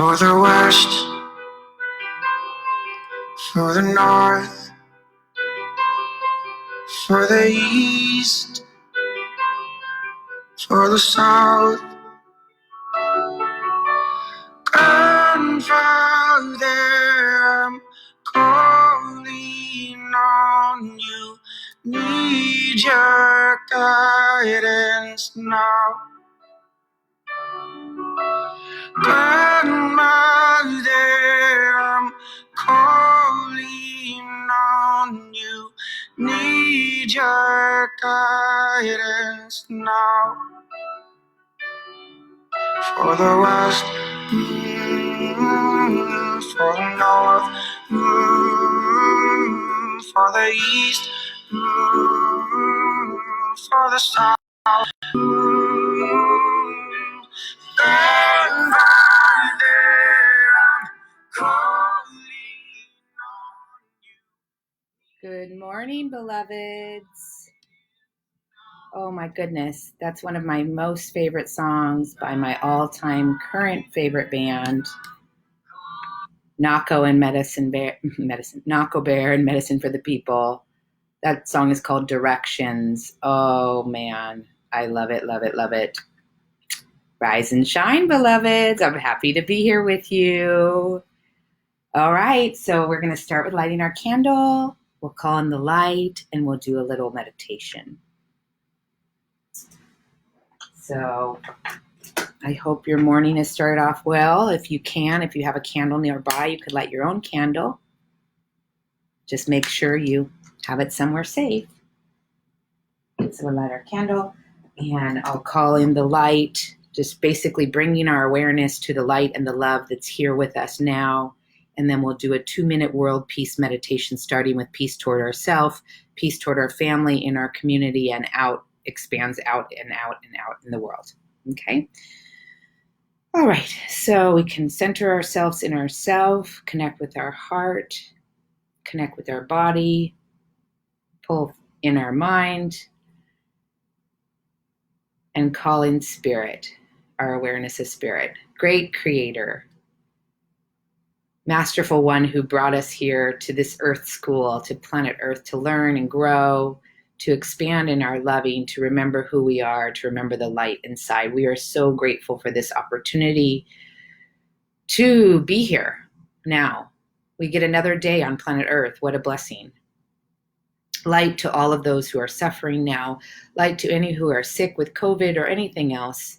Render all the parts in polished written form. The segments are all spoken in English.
For the west, for the north, for the east, for the south, Grandfather, I'm calling on you. Need your guidance now. Grandmother, I'm calling on you. Need your guidance now. For the west, for the north, for the east, for the south. And by there I'm calling on you. Good morning, beloveds. Oh my goodness, that's one of my most favorite songs by my all-time current favorite band, Nahko and Nahko Bear and Medicine for the People. That song is called Directions. Oh man, I love it, love it, love it. Rise and shine, beloveds. I'm happy to be here with you. All right, so we're going to start with lighting our candle. We'll call in the light and we'll do a little meditation. So I hope your morning has started off well. If you have a candle nearby, you could light your own candle. Just make sure you have it somewhere safe. So we'll light our candle and I'll call in the light, just basically bringing our awareness to the light and the love that's here with us now. And then we'll do a 2-minute world peace meditation, starting with peace toward ourselves, peace toward our family, in our community, and out, expands out and out and out in the world. Okay? All right, so we can center ourselves in ourself, connect with our heart, connect with our body, pull in our mind, and call in spirit, our awareness of spirit. Great creator, masterful one who brought us here to this earth school, to planet Earth, to learn and grow, to expand in our loving, to remember who we are, to remember the light inside. We are so grateful for this opportunity to be here now. We get another day on planet Earth. What a blessing. Light to all of those who are suffering now. Light to any who are sick with COVID or anything else.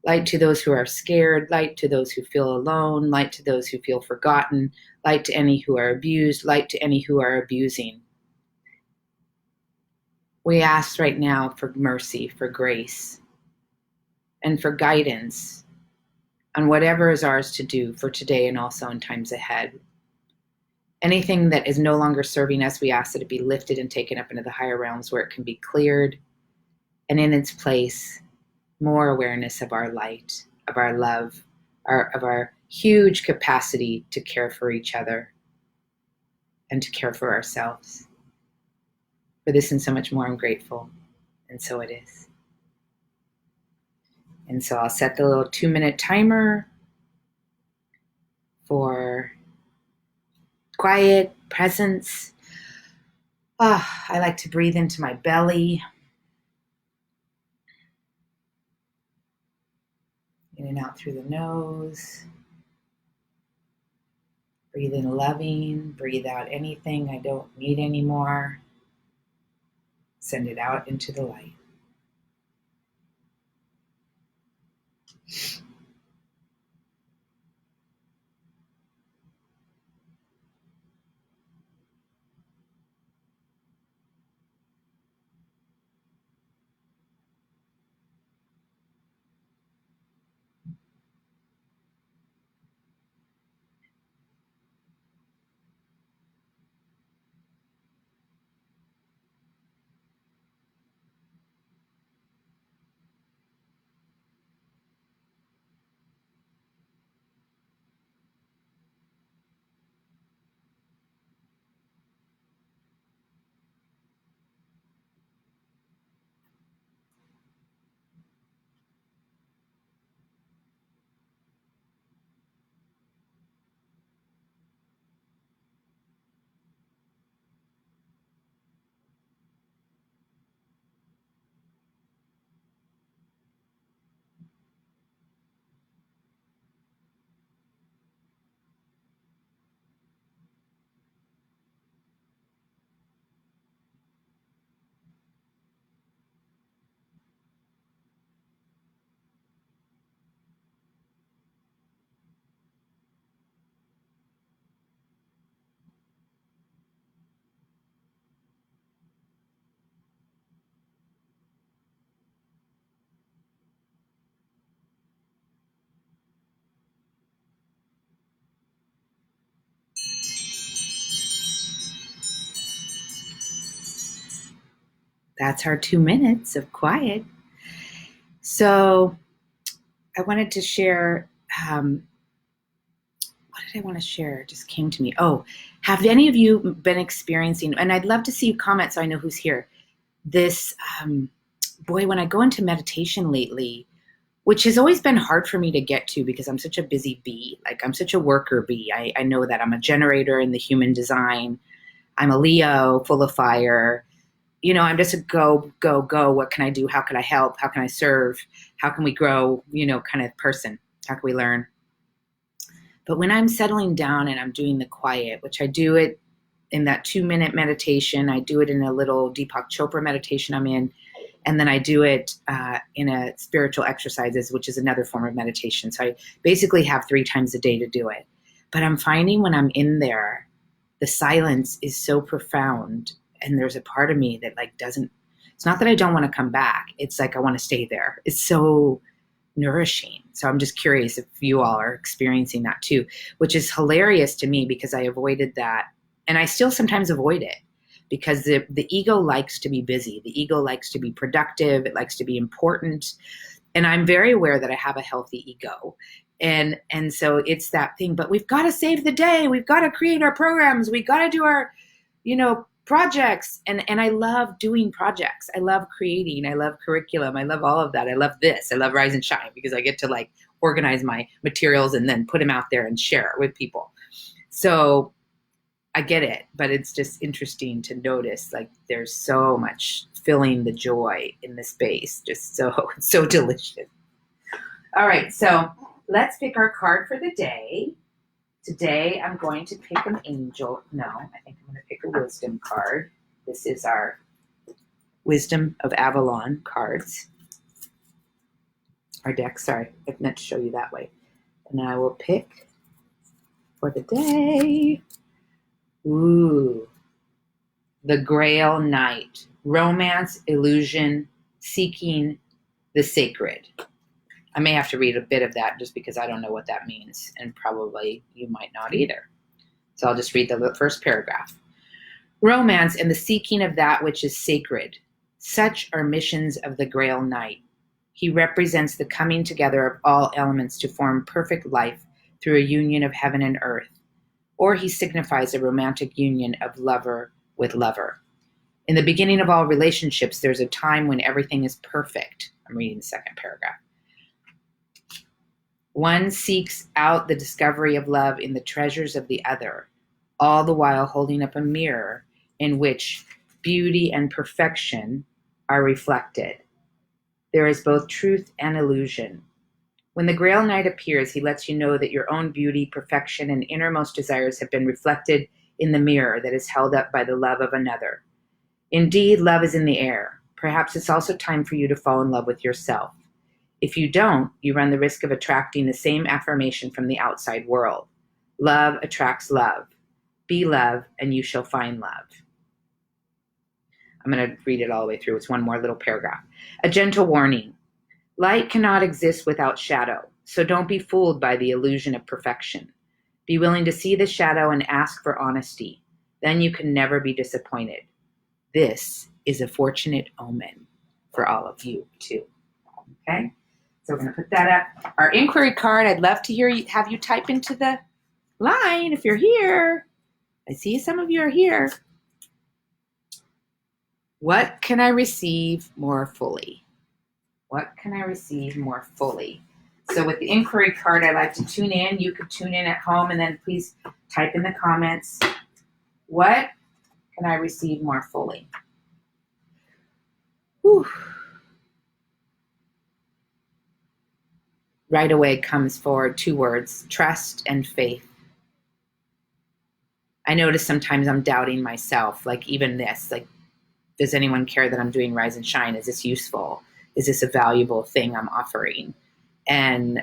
Light to those who are scared. Light to those who feel alone. Light to those who feel forgotten. Light to any who are abused. Light to any who are abusing. We ask right now for mercy, for grace, and for guidance on whatever is ours to do for today and also in times ahead. Anything that is no longer serving us, we ask that it be lifted and taken up into the higher realms where it can be cleared, and in its place, more awareness of our light, of our love, of our huge capacity to care for each other and to care for ourselves. For this and so much more, I'm grateful, and so it is. And so I'll set the little 2-minute timer for quiet presence. I like to breathe into my belly. In and out through the nose. Breathe in loving. Breathe out anything I don't need anymore. Send it out into the light. that's our 2 minutes of quiet. So I wanted to share, what did I want to share? It just came to me. Oh, have any of you been experiencing, and I'd love to see you comment so I know who's here, this, boy, when I go into meditation lately, which has always been hard for me to get to because I'm such a busy bee. Like I'm such a worker bee. I know that I'm a generator in the human design. I'm a Leo, full of fire. You know, I'm just a go, go, go. What can I do? How can I help? How can I serve? How can we grow? You know, kind of person. How can we learn? But when I'm settling down and I'm doing the quiet, which I do it in that 2-minute meditation, I do it in a little Deepak Chopra meditation I'm in, and then I do it in a spiritual exercises, which is another form of meditation. So I basically have 3 times a day to do it. But I'm finding when I'm in there, the silence is so profound. And there's a part of me that like doesn't, it's not that I don't want to come back. It's like I want to stay there. It's so nourishing. So I'm just curious if you all are experiencing that too, which is hilarious to me because I avoided that. And I still sometimes avoid it because the ego likes to be busy. The ego likes to be productive. It likes to be important. And I'm very aware that I have a healthy ego. And so it's that thing, but we've got to save the day. We've got to create our programs. We got to do our, projects. And I love doing projects. I love creating. I love curriculum. I love all of that. I love this. I love Rise and Shine because I get to like organize my materials and then put them out there and share it with people. So I get it, but it's just interesting to notice like there's so much filling the joy in the space. Just so delicious. All right. So let's pick our card for the day. Today, I'm going to pick an angel. No, I think I'm going to pick a wisdom card. This is our Wisdom of Avalon cards. Our deck, sorry. I meant to show you that way. And I will pick for the day. Ooh. The Grail Knight. Romance, illusion, seeking the sacred. I may have to read a bit of that just because I don't know what that means, and probably you might not either. So I'll just read the first paragraph. Romance and the seeking of that which is sacred. Such are missions of the Grail Knight. He represents the coming together of all elements to form perfect life through a union of heaven and earth. Or he signifies a romantic union of lover with lover. In the beginning of all relationships, there's a time when everything is perfect. I'm reading the second paragraph. One seeks out the discovery of love in the treasures of the other, all the while holding up a mirror in which beauty and perfection are reflected. There is both truth and illusion. When the Grail Knight appears, he lets you know that your own beauty, perfection, and innermost desires have been reflected in the mirror that is held up by the love of another. Indeed, love is in the air. Perhaps it's also time for you to fall in love with yourself. If you don't, you run the risk of attracting the same affirmation from the outside world. Love attracts love. Be love, and you shall find love. I'm going to read it all the way through. It's one more little paragraph. A gentle warning. Light cannot exist without shadow, so don't be fooled by the illusion of perfection. Be willing to see the shadow and ask for honesty. Then you can never be disappointed. This is a fortunate omen for all of you, too. Okay? So we're going to put that up. Our inquiry card, I'd love to have you type into the line if you're here. I see some of you are here. What can I receive more fully? What can I receive more fully? So with the inquiry card, I like to tune in. You could tune in at home and then please type in the comments. What can I receive more fully? Whew. Right away comes forward 2 words, trust and faith. I notice sometimes I'm doubting myself, like even this, like, does anyone care that I'm doing Rise and Shine? Is this useful? Is this a valuable thing I'm offering? And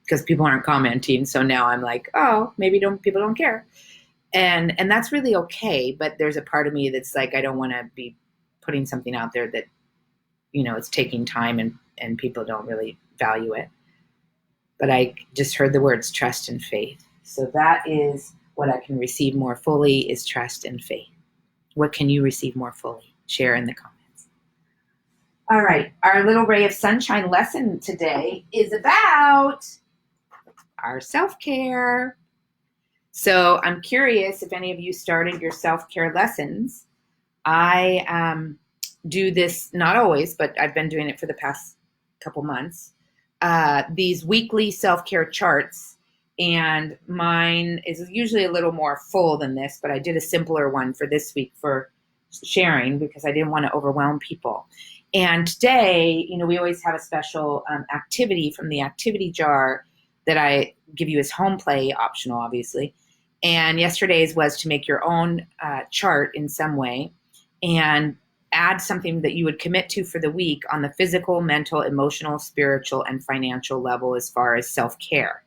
because people aren't commenting, so now I'm like, oh, maybe people don't care. And that's really okay, but there's a part of me that's like, I don't want to be putting something out there that, it's taking time and people don't really value it. But I just heard the words trust and faith. So that is what I can receive more fully is trust and faith. What can you receive more fully? Share in the comments. All right, our little ray of sunshine lesson today is about our self-care. So I'm curious if any of you started your self-care lessons. I do this, not always, but I've been doing it for the past couple months. These weekly self-care charts, and mine is usually a little more full than this, but I did a simpler one for this week for sharing because I didn't want to overwhelm people. And today, we always have a special activity from the activity jar that I give you as home play, optional, obviously. And yesterday's was to make your own chart in some way and add something that you would commit to for the week on the physical, mental, emotional, spiritual, and financial level as far as self-care,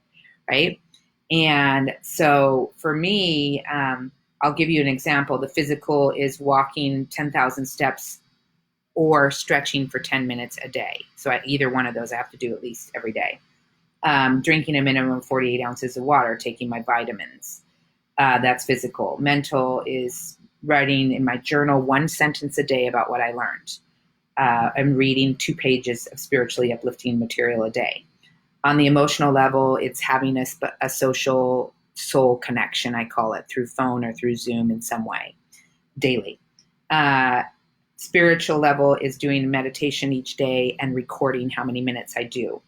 right? And so for me, I'll give you an example. The physical is walking 10,000 steps or stretching for 10 minutes a day. So either one of those I have to do at least every day. Drinking a minimum of 48 ounces of water, taking my vitamins. That's physical. Mental is writing in my journal 1 sentence a day about what I learned. I'm reading 2 pages of spiritually uplifting material a day. On the emotional level, it's having a social soul connection, I call it, through phone or through Zoom in some way, daily. Spiritual level is doing meditation each day and recording how many minutes I do.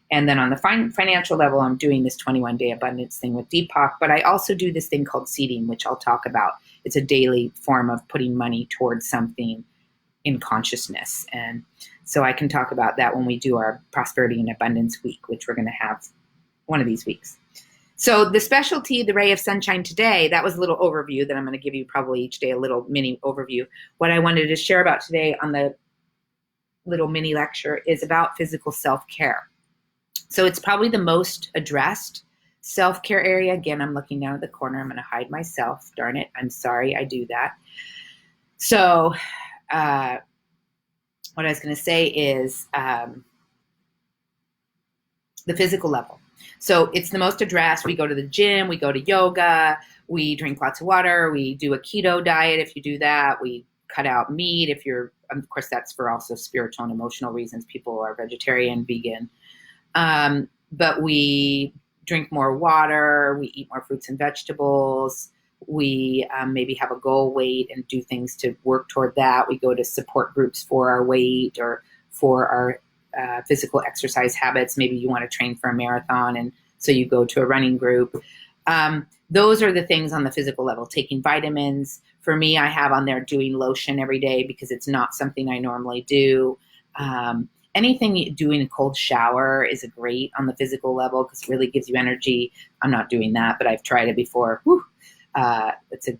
And then on the financial level, I'm doing this 21-day abundance thing with Deepak, but I also do this thing called seeding, which I'll talk about. It's a daily form of putting money towards something in consciousness. And so I can talk about that when we do our Prosperity and Abundance Week, which we're going to have one of these weeks. So the specialty, the ray of sunshine today, that was a little overview that I'm going to give you probably each day, a little mini overview. What I wanted to share about today on the little mini lecture is about physical self-care. So it's probably the most addressed self-care area. Again, I'm looking down at the corner. I'm going to hide myself. Darn it. I'm sorry I do that. So what I was going to say is the physical level. So it's the most addressed. We go to the gym. We go to yoga. We drink lots of water. We do a keto diet if you do that. We cut out meat if you're, of course, that's for also spiritual and emotional reasons. People are vegetarian, vegan. But we drink more water, we eat more fruits and vegetables, we maybe have a goal weight and do things to work toward that. We go to support groups for our weight or for our physical exercise habits. Maybe you want to train for a marathon, and so you go to a running group. Those are the things on the physical level. Taking vitamins. For me, I have on there doing lotion every day because it's not something I normally do. Anything you do in a cold shower is great on the physical level because it really gives you energy. I'm not doing that, but I've tried it before. It's a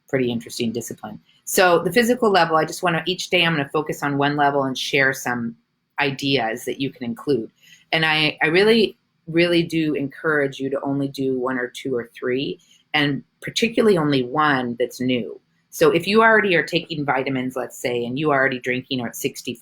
pretty interesting discipline. So the physical level, I just want to, each day I'm going to focus on one level and share some ideas that you can include. And I really, really do encourage you to only do 1 or 2 or 3, and particularly only one that's new. So if you already are taking vitamins, let's say, and you are already drinking or at 62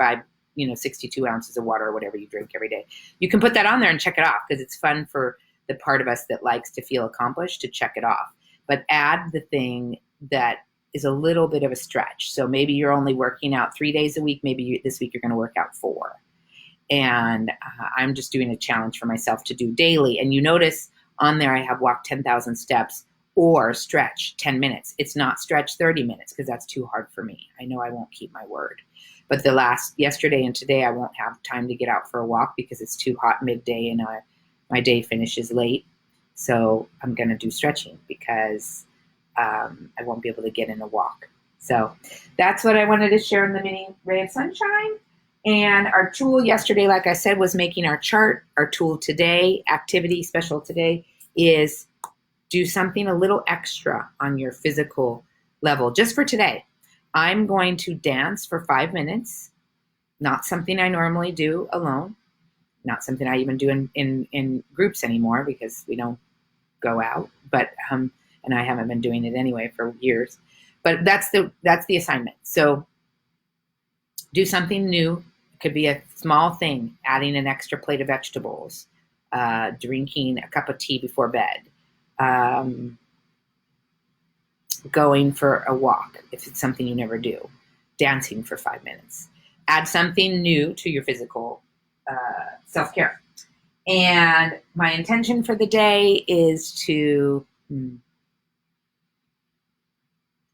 ounces of water or whatever you drink every day, you can put that on there and check it off because it's fun for the part of us that likes to feel accomplished to check it off. But add the thing that is a little bit of a stretch. So maybe you're only working out 3 days a week. Maybe this week you're going to work out 4. And I'm just doing a challenge for myself to do daily. And you notice on there I have walked 10,000 steps or stretch 10 minutes. It's not stretch 30 minutes because that's too hard for me. I know I won't keep my word. But yesterday and today, I won't have time to get out for a walk because it's too hot midday and my day finishes late. So I'm going to do stretching because I won't be able to get in a walk. So that's what I wanted to share in the mini ray of sunshine. And our tool yesterday, like I said, was making our chart. Our tool today, activity special today, is do something a little extra on your physical level just for today. I'm going to dance for 5 minutes, not something I normally do alone, not something I even do in groups anymore because we don't go out, but and I haven't been doing it anyway for years. But that's the assignment. So do something new. It could be a small thing, adding an extra plate of vegetables, drinking a cup of tea before bed, going for a walk if it's something you never do, dancing for 5 minutes. add something new to your physical self-care. And my intention for the day is to,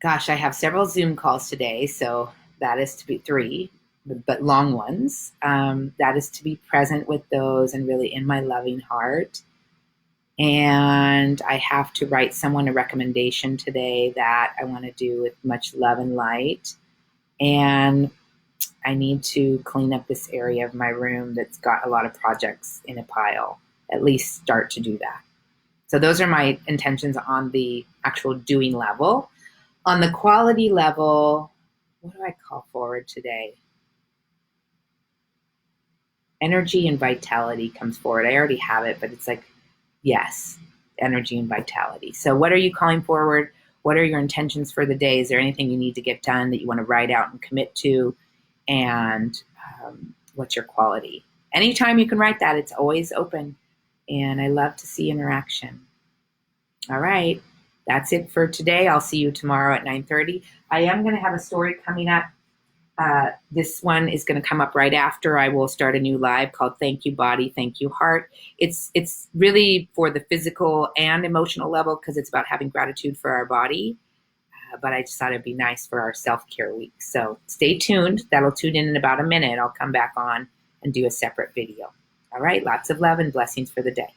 I have several Zoom calls today, so that is to be 3, but long ones. That is to be present with those and really in my loving heart. And I have to write someone a recommendation today that I want to do with much love and light. And I need to clean up this area of my room that's got a lot of projects in a pile, at least start to do that. So those are my intentions on the actual doing level. On the quality level, what do I call forward today? Energy and vitality comes forward. I already have it, but it's like, yes, energy and vitality. So what are you calling forward? What are your intentions for the day? Is there anything you need to get done that you want to write out and commit to? And what's your quality? Anytime you can write that, it's always open. And I love to see interaction. All right. That's it for today. I'll see you tomorrow at 9:30. I am going to have a story coming up. This one is going to come up right after. I will start a new live called Thank You Body, Thank You Heart. It's really for the physical and emotional level because it's about having gratitude for our body. But I just thought it'd be nice for our self-care week. So stay tuned. That'll tune in about a minute. I'll come back on and do a separate video. All right. Lots of love and blessings for the day.